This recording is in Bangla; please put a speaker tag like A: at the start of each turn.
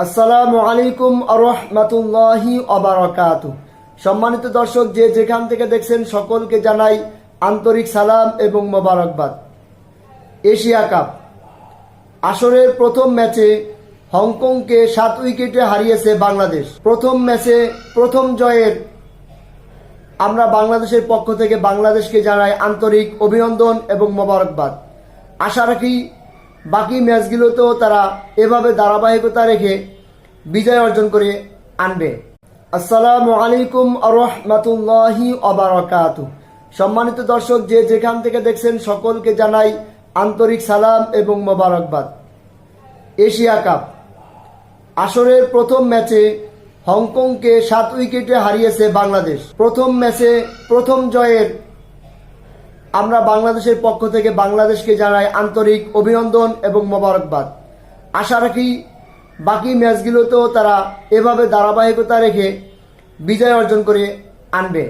A: আসসালামু আলাইকুম আরহামাতুল্লাহি ওয়াবারাকাতুহু। সম্মানিত দর্শক, যে যেখান থেকে দেখছেন সকলকে জানাই আন্তরিক সালাম এবং মোবারকবাদ। এশিয়া কাপ আসরের প্রথম ম্যাচে হংকংকে 7 উইকেটে হারিয়েছে বাংলাদেশ। প্রথম ম্যাচে প্রথম জয়ের আমরা বাংলাদেশের পক্ষ থেকে বাংলাদেশকে জানাই আন্তরিক অভিনন্দন এবং মোবারকবাদ। আশা রাখি বাকি ম্যাচগুলোতেও তারা এভাবে ধারাবাহিকতা রেখে বিজয় অর্জন করে আনবে। আসসালামু আলাইকুম আরহামাতুল্লাহি ওয়াবারাকাতুহু। সম্মানিত দর্শক, যে যেখান থেকে দেখছেন সকলকে জানাই আন্তরিক সালাম এবং মোবারকবাদ। এশিয়া কাপ আসরের প্রথম ম্যাচে হংকংকে 7 উইকেটে হারিয়েছে বাংলাদেশ। প্রথম ম্যাচে প্রথম জয়ের আমরা বাংলাদেশের পক্ষ থেকে বাংলাদেশকে জানাই আন্তরিক অভিনন্দন এবং মোবারকবাদ। আশা রাখি বাকি ম্যাচগুলোতেও তারা এভাবে ধারাবাহিকতা রেখে বিজয় অর্জন করে আনবে।